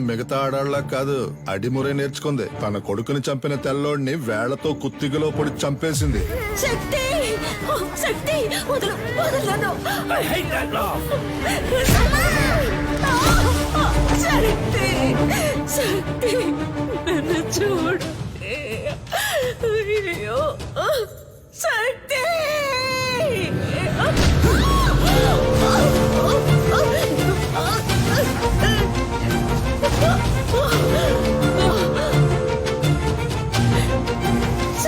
మిగతా ఆడాళ్ళ కాదు అడిమురే నేర్చుకుంది. తన కొడుకుని చంపిన తెల్లోడిని వేళ్లతో కుత్తిగలో పొడి చంపేసింది. శక్తి శక్తి వదలు వదలను. శక్తి శక్తి నన్ను చూడు. అయ్యో శక్తి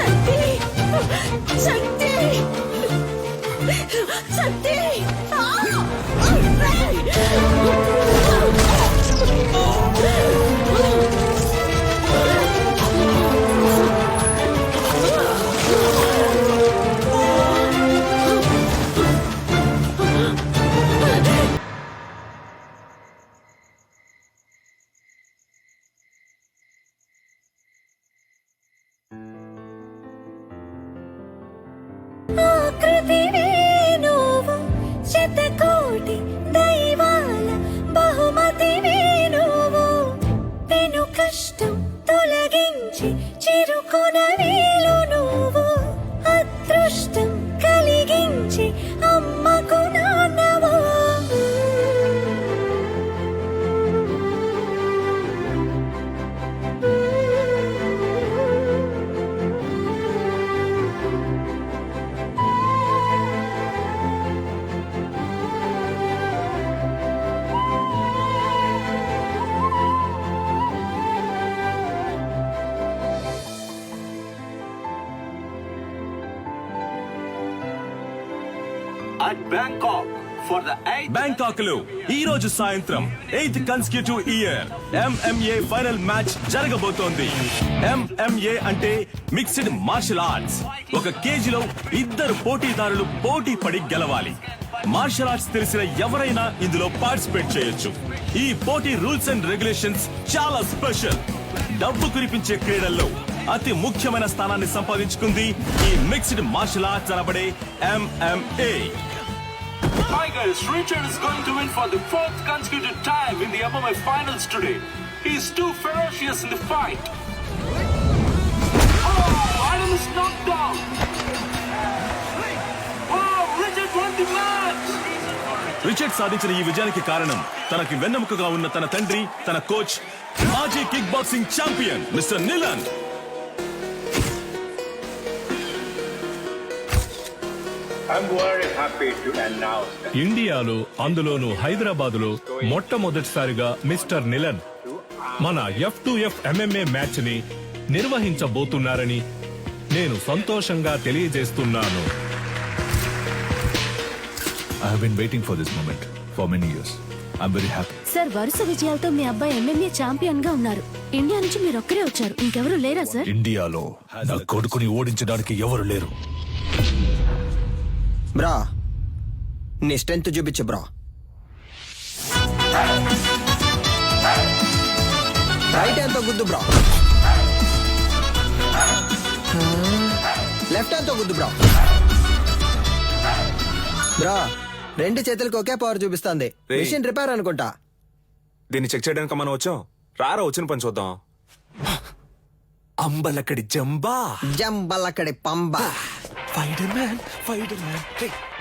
శక్తి శక్తి శక్తి ఆకృతివే నువ్వు శతకోటి దైవాల బహుమతివే నువ్వు. పెను కష్టం తొలగించి చిరుకున వేలు నువ్వు. అదృష్టం కలిగించి అమ్మకు నాన్నవా. At Bangkok for the 8th Bangkok లో ఈ రోజు సాయంత్రం 8th consecutive year MMA final match జరగబోతోంది. MMA అంటే మిక్స్డ్ మార్షల్ ఆర్ట్స్. ఒక కేజీలో ఇద్దరు పోటీదారులు పోటీ పడి గెలవాలి. మార్షల్ ఆర్ట్స్ తెలిసిన ఎవరైనా ఇందులో పార్టిసిపేట్ చేయొచ్చు. ఈ పోటీ రూల్స్ అండ్ రెగ్యులేషన్స్ చాలా స్పెషల్. డబ్బు కురిపించే క్రీడల్లో అతి ముఖ్యమైన స్థానాన్ని సంపాదించుకుంది ఈ మిక్స్డ్ మార్షల్ ఆర్ట్స్ అనబడే MMA. Tigers, Richard is going to win for the 4th consecutive time in the MMA finals today. He is too ferocious in the fight. Oh, Adam is knocked down. Oh, Richard won the match. Richard సాధించిన ఈ విజయానికి కారణం తనకి వెన్నెముకగా ఉన్న తన తండ్రి, తన coach, మాజీ kick boxing champion mister నిలన్. I'm very happy to announce that ఇండియాలో అందులోనూ హైదరాబాదులో మొట్టమొదటిసారిగా మిస్టర్ నిలన్ మన F2F MMA మ్యాచ్ ని నిర్వహించబోతున్నారని నేను సంతోషంగా తెలియజేస్తున్నాను. I have been waiting for this moment for many years. I'm very happy. Sir వరుస విజయాలతో మీ అబ్బాయి MMA ఛాంపియన్ గా ఉన్నారు. ఇండియా నుంచి మీరు ఒక్కరే వచ్చారు, ఇంకెవరు లేరా సార్? ఇండియాలో నా కొడుకుని ఓడించడానికి ఎవరు లేరు. బ్రా నీ స్ట్రెంత్ చూపించు బ్రా. రైట్ హ్యాండ్ తో గుద్దు బ్రా. లెఫ్ట్ హ్యాండ్ తో గుద్దు బ్రా. బ్రా రెండు చేతులకు ఒకే పవర్ చూపిస్తుంది. మిషన్ రిపేర్ అనుకుంటా. దీన్ని చెక్ చేయడానికి మనం వచ్చాం. రారా వచ్చిన పని చూద్దాం. అంబలక్కడి జంబా జంబలక్కడి పంబా. ఫైటర్ మ్యాన్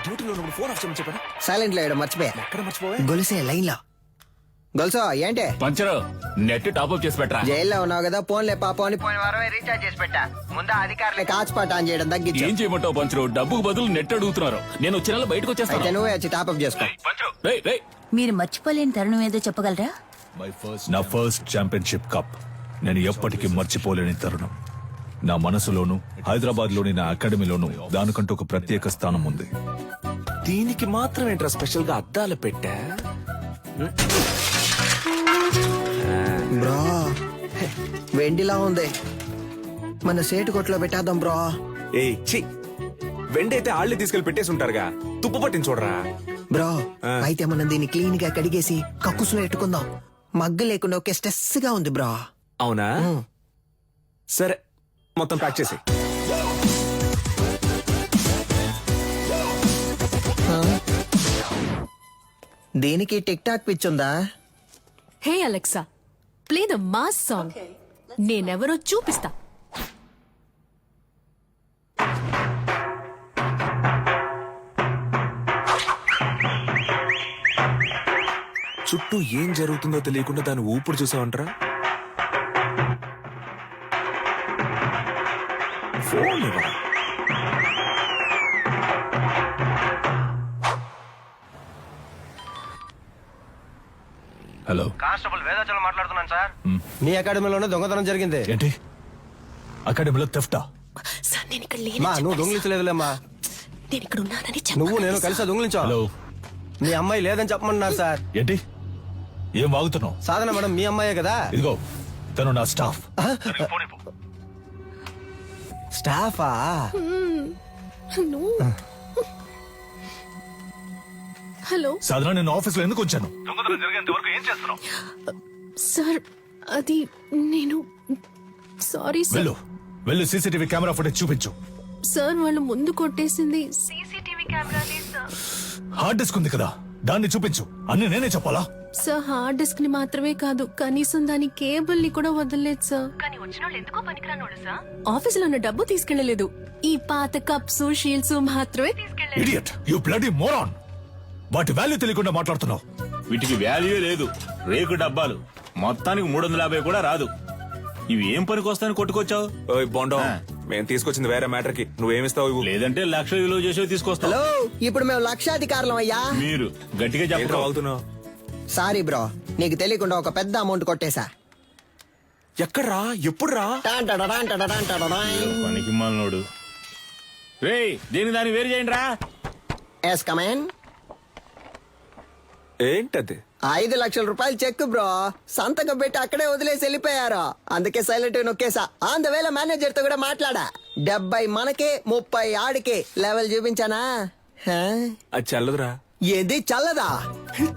డ్యూటీలో ఉన్నప్పుడు ఫోన్ ఆఫ్ చేయమని చెప్పాను. సైలెంట్ లో వేయడం మర్చిపోయా. ఎక్కడ మర్చిపోయా? గొలుసే లైన్ లో. గొలుసో ఏంటే పంచరు నెట్ టాప్అప్ చేసి పెట్టరా. జైల్లో ఉన్నావు కదా, ఫోన్లే పాపం అని పోయిన వారమే రీఛార్జ్ చేసి పెట్టా. ముందు అధికారులకి హాట్స్పాట్ ఆన్ చేయడం తగ్గించు. ఏం చేయమంటావు పంచరు? డబ్బుకు బదులు నెట్ అడుగుతున్నారు. నేను వచ్చే నెల బయటకు అయితే వచ్చేస్తాను. నువ్వే వచ్చి టాప్అప్ చేసుకో. మీరు మర్చిపోలేని తరుణం ఏదో చెప్పగలరా? నా ఫస్ట్ ఛాంపియన్షిప్ కప్ నేను ఎప్పటికీ మర్చిపోలేని తరుణం. నా మనసులోను, హైదరాబాద్ లోని నా అకాడమీలోను దానికంటూ ఒక ప్రత్యేక స్థానం ఉంది. దీనికి మాత్రం ఏంట్రా స్పెషల్ గా అద్దాలు పెట్టా? బ్రో వెండిలా ఉంది, మన సేటు కొట్లో పెట్టేద్దాం బ్రో. ఏ చి వెండైతే ఆళ్ళని తీసుకెళ్లి పెట్టేసి ఉంటారుగా, తుప్పు పట్టించి చూడరా. బ్రో అయితే మనం దీన్ని క్లీన్ గా కడిగేసి కక్కుసులో పెట్టుకుందాం. మగ్గ లేకుండా ఒకే స్ట్రెస్ గా ఉంది బ్రో. అవునా సరే, మొత్తం ప్యాక్ చేసి. దీనికి టిక్ టాక్ పిచ్చుందా? Hey Alexa, play the mass song. నేనెవరో చూపిస్తా. చుట్టూ ఏం జరుగుతుందో తెలియకుండా దాని ఊపిరి చూసావంటరా? ఫోన్ ఇవ్వరా? హలో, కానిస్టేబుల్ వేదాచలం మాట్లాడుతున్నాను సార్. మీ అకాడమీలోనే దొంగతనం జరిగింది. ఏంటి అకాడమీలో తెఫ్టా? సార్, నేను ఇక్కడ మా నువ్వు దొంగిలించలేదులేమ్మా. నేను ఇక్కడ ఉన్నానని నువ్వు నేను కలిసి దొంగిలించావు. హలో, మీ అమ్మాయి లేదని చెప్పమన్నారు సార్. ఏంటి ఏం వాగుతున్నావు? సాధన మేడం మీ అమ్మాయే కదా? ఇదిగో తను నా స్టాఫ్. స్టాఫా? హలో సాధారణ నేను ఆఫీస్ లో ఎందుకు వచ్చాను? సార్, అది నేను సారీ సార్. వెళ్ళు వెళ్ళు, సీసీటీవీ కెమెరా ఫుటేజ్ చూపించు. సార్, వాళ్ళు ముందు కొట్టేసింది హార్డ్ డిస్క్ ఉంది కదా, దాన్ని చూపించు. అన్ని నేనే చెప్పాలా? సార్, హార్డ్ డిస్క్ ని మాత్రమే కాదు, కనీసం దాని కేబుల్ ని కూడా వదలలేదు సార్. ఆఫీసులో ఉన్న డబ్బు తీసుకెళ్లలేదు. ఈ పాత కప్స్ షీల్డ్స్ మాత్రమే తీసుకెళ్లేదు. Idiot, you bloody moron. వాటి వాల్యూ తెలియకుండా మాట్లాడుతున్నావు. వీటికి వాల్యూ లేదు. రేకు డబ్బాలు మొత్తానికి 350 కూడా రాదు. ఇవి ఏం పనికి వస్తాయని కొట్టుకొచ్చావు? ఓయ్ బోండం, మేము తీసుకొచ్చింది వేరే మ్యాటర్ కి. నువ్వేమిస్తావు ఇవ్వు. లేదంటే 1,00,000 విలువ చేసేవి తీసుకొస్తావు. హలో, ఇప్పుడు మేము లక్షాధికారులం అయ్యా. మీరు గట్టిగా ఏం చెప్పరు. కావాలుతున్నావు? సారీ బ్రో, నీకు తెలియకుండా ఒక పెద్ద అమౌంట్ కొట్టేశా. ఎక్కడ్రా? ఎప్పుడురా? పనికి మాలినోడు. రేయ్, దీని దాన్ని వేరు చేయండి రా. Yes come in. ఏంటది? 5 లక్షల రూపాయలు చెక్ బ్రో, సంతకం పెట్టి అక్కడే వదిలేసి వెళ్ళిపోయారు. అందుకే సైలెంట్ నొక్కేసా. ఆన్ ద వేళ మేనేజర్ తో కూడా మాట్లాడా. 70 మనకే 30 ఆడికే లెవెల్ చూపించానా? హా? అది చల్లదురా. ఏది చల్లదా?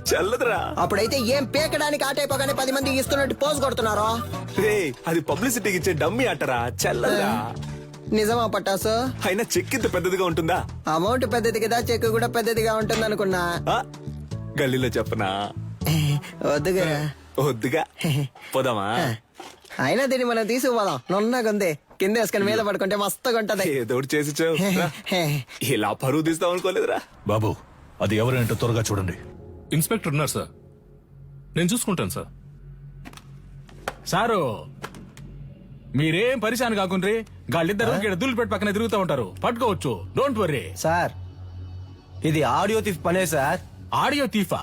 చల్లదురా. అప్పుడైతే ఏం పీకడానికి ఆటైపోగానే 10 మంది ఇస్తున్నట్టు పోజ్ కొడుతున్నారో. రే, అది పబ్లిసిటీకి ఇచ్చే డమ్మి ఆటరా. చల్లదురా. నిజమా పట్టాసు? అయినా చెక్ ఇంత పెద్దదిగా ఉంటుందా? అమౌంట్ పెద్దది కదా, చెక్ కూడా పెద్దదిగా ఉంటుంది అనుకున్నా. ఆ, గల్లీలో చెప్పనా? వద్దుగా. వద్దుగా. పోదామా? అయినా దీన్ని మనం తీసుకుపోదాం. నున్నగుంది, కింద వేసుకుని మీద పడుకుంటే మస్తుగా ఉంటది. ఏదో ఒకటి చేసి చావు. రా. ఇలా పరువు తీస్తాం అనుకోలేదురా. బాబు, అది ఎవరేంటో త్వరగా చూడండి. ఇన్స్పెక్టర్ ఉన్నారు సార్, నేను చూసుకుంటాను సార్. సారు, మీరేం పరిశాన్ కాకుండ్రి. గాళ్ళిద్దరు ఇక్కడ దుల్లిపెట్టి పక్కన తిరుగుతూ ఉంటారు. పట్టుకోవచ్చు, డోంట్ వర్రీ. సార్, ఇది ఆడియో థీఫ్ పనే సార్. ఆడియో తీఫా?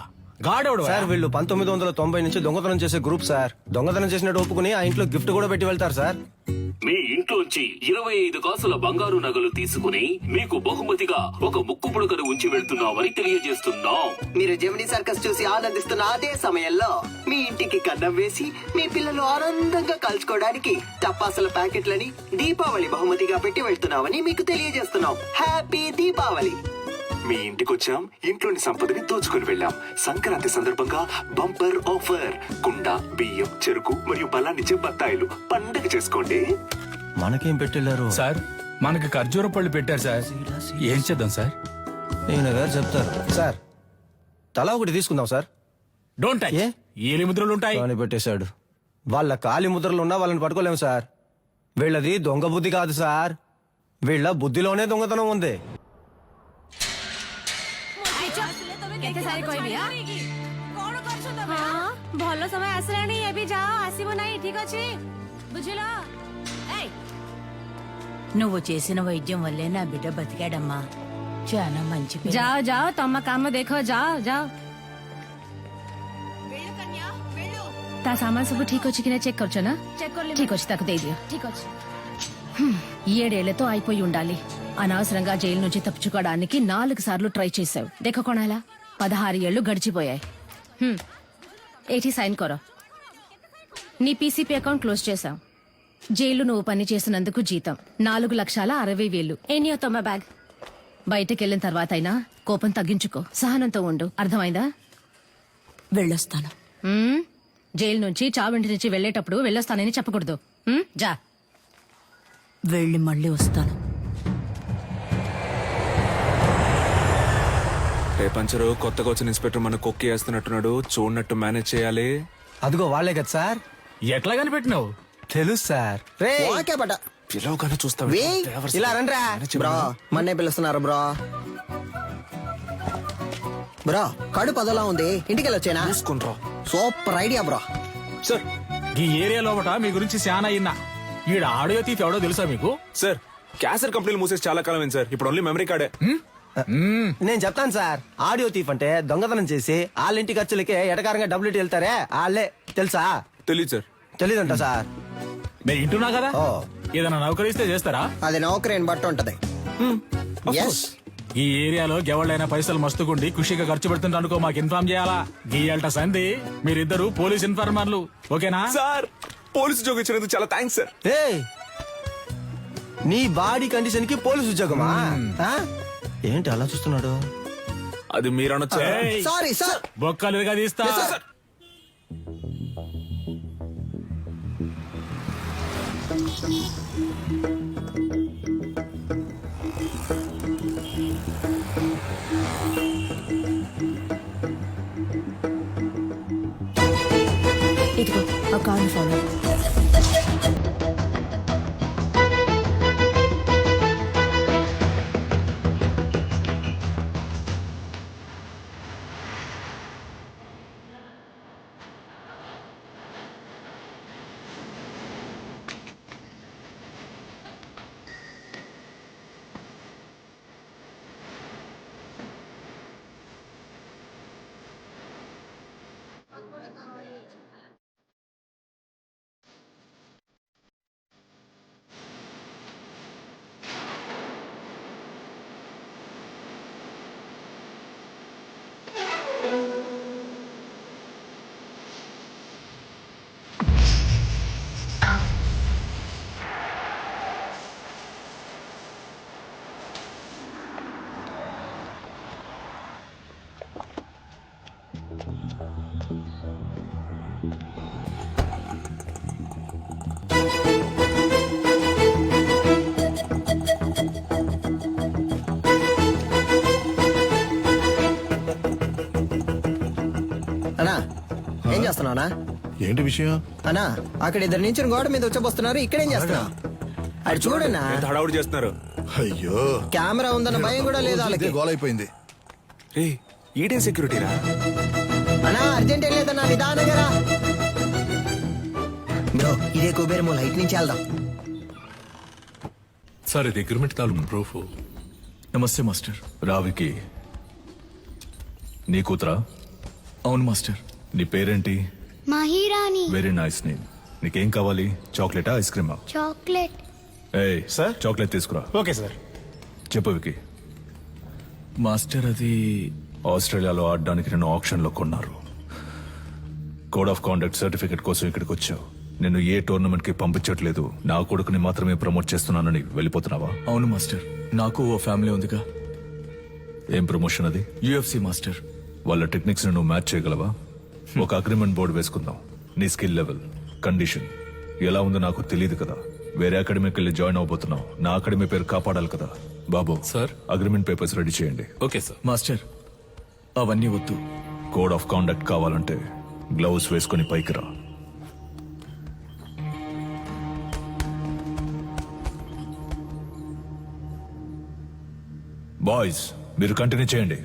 గాడెవడు సార్, వీళ్ళు 1990 నుంచి దొంగతనం చేసే గ్రూప్ సార్. దొంగతనం చేసినట్టు ఒప్పుకుని ఆ ఇంట్లో గిఫ్ట్ కూడా పెట్టి వెళ్తారు సార్. మీ ఇంట్లోంచి 25 కాసుల బంగారు నగలు తీసుకుని మీకు బహుమతిగా ఒక ముక్కు పుడకను ఉంచి వెళ్తున్నామని తెలియజేస్తున్నాం. మీరు జెమినీ సర్కస్ చూసి ఆనందిస్తున్న అదే సమయంలో మీ ఇంటికి కన్నం వేసి మీ పిల్లలు ఆనందంగా కలుసుకోవడానికి టపాసుల ప్యాకెట్లని దీపావళి బహుమతిగా పెట్టి వెళ్తున్నామని మీకు తెలియజేస్తున్నాం. హ్యాపీ దీపావళి. మీ ఇంటికి వచ్చాం, ఇంట్లోని సంపదని దోచుకుని వెళ్ళాం. సంక్రాంతి సందర్భంగా బంపర్ ఆఫర్. కుండ, బియ్యం, చెరుకు మరియు బలాన్నిచ్చే బత్తాయిలు. పండగ చేసుకోండి. మనకేం పెట్టెళ్ళారు సార్? మనకి ఖర్జూర పళ్ళు పెట్టారు సార్. ఏం చేద్దాం సార్? నేను గారు చెప్తారు సార్. తలా ఒకటి తీసుకుందాం సార్. Don't touch. ఏ? ఏలి ముద్రలు ఉంటాయి. అని పెట్టేశాడు. వాళ్ళ కాలి ముద్రలు ఉన్నా వాళ్ళని పట్టుకోలేము సార్. వీళ్ళది దొంగ బుద్ధి కాదు సార్, వీళ్ళ బుద్ధిలోనే దొంగతనం ఉంది. ଭଲ ସମୟ ଆସିଲାଣି, ଏବେ ଯାଅ, ଆସିବ ନାହିଁ, ଠିକ ଅଛି? ବୁଝିଲ? నువ్వు చేసిన వైద్యం వల్లే నా బిడ్డ బతికాడమ్మా. చాలా మంచి పిల్ల. ଯାଅ ଯାଅ, ତମ କାମ ଦେଖ, ଯାଅ ଯାଅ. ତା ସାମାନ ସବୁ ଠିକ ଅଛି କି ନା చెక్ କରୁଛ ନା? ଠିକ ଅଛି, ତାକୁ ଦେଇଦିଅ. ଠିକ ଅଛି. 7 ఏళ్లతో అయిపోయి ఉండాలి. అనవసరంగా జైలు నుంచి తప్పించుకోవడానికి 4 సార్లు ట్రై చేశావు. దేఖ కొనాలా? 16 ఏళ్లు గడిచిపోయాయి. ఏటి సైన్ కొరో. నీ పీసీపీ అకౌంట్ క్లోజ్ చేశావు. జైలు నువ్వు పని చేసినందుకు జీతం 4,60,60,000. ఏనియో తొమ్మ బ్యాగ్. బయటకెళ్ళిన తర్వాత అయినా కోపం తగ్గించుకో, సహనంతో ఉండు. అర్థమైందా? వెళ్ళొస్తాను. జైలు నుంచి చావింటి నుంచి వెళ్లేటప్పుడు వెళ్ళొస్తానని చెప్పకూడదు. జా. వెళ్ళి మళ్ళీ వస్తాను. రేపంచరు కొత్తగా వచ్చిన ఇన్స్పెక్టర్ మన కొక్కి వేస్తున్నట్టున్నాడు. చూడనట్టు మేనేజ్ చేయాలి. అదిగో వాళ్ళే కదా సార్. ఎట్లా కనిపెట్టినావు? తెలుసు సార్. రే ఓకే బట పిలవగానే చూస్తావు. ఇలా రండ్రా బ్రో, మన్నే పిలుస్తున్నారు బ్రో. బ్రో కడుపు అదోలా ఉంది, ఇంటికి వెళ్ళొచ్చేనా? చూసుకుంట్రా సూపర్ ఐడియా బ్రో. సార్. ఈ ఏరియా లోపట మీ గురించి చాలా అయినా. ఈడ ఆడియో తీసి ఎవడో తెలుసా మీకు? సార్ క్యాసర్ కంపెనీలు మూసేసి చాలా కాలం అయింది సార్. ఇప్పుడు ఓన్లీ మెమరీ కార్డే. నేను చెప్తాను సార్. ఆడియో తీఫ్ అంటే దొంగతనం చేసి వాళ్ళ ఇంటి ఖర్చులకే ఎటకారంగా డబ్బులు ఇట్టి వెళ్తారే వాళ్ళే. తెలుసా? తెలియదు సార్. తెలీదంట సార్. నేను ఇంటున్నా కదా, ఓ ఏదైనా నౌకరిస్తే చేస్తారా? అది నౌకరీని బట్టి ఉంటది. ఎస్ ఈ ఏరియాలో ఎవళ్ళైనా పైసలు మస్తుకుండి ఖుషిగా ఖర్చు పెడుతుంటే అనుకో మాకు ఇన్ఫార్మ్ చేయాలా. గీయాలట సంధి మీరిద్దరు పోలీస్ ఇన్ఫార్మర్లు, ఓకేనా? సార్ పోలీసు ఉద్యోగం ఇచ్చినందుకు చాలా థ్యాంక్స్ సార్. ఏయ్, నీ బాడీ కండిషన్ కి పోలీస్ ఉద్యోగమా? ఆ? ఏంటి అలా చూస్తున్నాడు? అది మీరు అనొచ్చు. ఏయ్, సారీ సార్. బొక్కలుగా తీస్తా. ఇదిగో ఆ కార్ని ఫాలో. అన్నా ఏం చేస్తున్నావునా? ఏంటి విషయం? అన్నా అక్కడ ఇద్దరు నుంచి గోడ మీద వచ్చబోస్తున్నారు, ఇక్కడేం చేస్తున్నావు? అది చూడన్నా, ఎంత హడావుడి చేస్తున్నారు. అయ్యో, కెమెరా ఉందన్న భయం కూడా లేదు వాళ్ళకి. గోల్ అయిపోయింది. రే ఈడేం సెక్యూరిటీ రా. అన్నా అర్జెంట్ ఏం లేదన్నా, నిదానంగా రా. బ్రో ఇదే కుబేరమో, లైట్ నుంచి వెళ్దాం. సార్ ఇది అగ్రిమెంట్ తాలూకు ప్రూఫ్. నమస్తే మాస్టర్. రావికి నీ కూతురా? అవును మాస్టర్. నీ పేరేంటి? మహిరాణి. Very nice name. నీకేం కావాలి? చాక్లెటా, ఐస్ క్రీమా? చాక్లెట్. ఏయ్ సార్, చాక్లెట్ తీసుకురా. Okay sir. చెప్పు వికి. మాస్టర్ అది ఆస్ట్రేలియాలో ఆడడానికి నేను ఆప్షన్ లో కొన్నారు. కోడ్ ఆఫ్ కాండక్ట్ సర్టిఫికెట్ కోసం ఇక్కడికి వచ్చావు. నేను ఏ టోర్నమెంట్ కి పంపించట్లేదు, నా కొడుకుని మాత్రమే ప్రమోట్ చేస్తున్నానని వెళ్ళిపోతున్నావా? అవును మాస్టర్, నాకు ఓ ఫ్యామిలీ ఉందిగా. ఏం ప్రమోషన్ అది? UFC master. వాళ్ళ టెక్నిక్స్ నువ్వు మ్యాచ్ చేయగలవా? ఒక అగ్రిమెంట్ బోర్డు వేసుకుందాం. నీ స్కిల్ లెవెల్, కండిషన్ ఎలా ఉందో నాకు తెలియదు కదా. వేరే అకాడమీకి వెళ్ళి జాయిన్ అవబోతున్నావు. నా అకాడమీ పేరు కాపాడాలి కదా. బాబు సార్, అగ్రిమెంట్ పేపర్స్ రెడీ చేయండి. Okay sir. మాస్టర్ అవన్నీ వద్దు. కోడ్ ఆఫ్ కాండక్ట్ కావాలంటే గ్లౌస్ వేసుకుని పైకి రా. బాయ్స్ మీరు కంటిన్యూ చేయండి.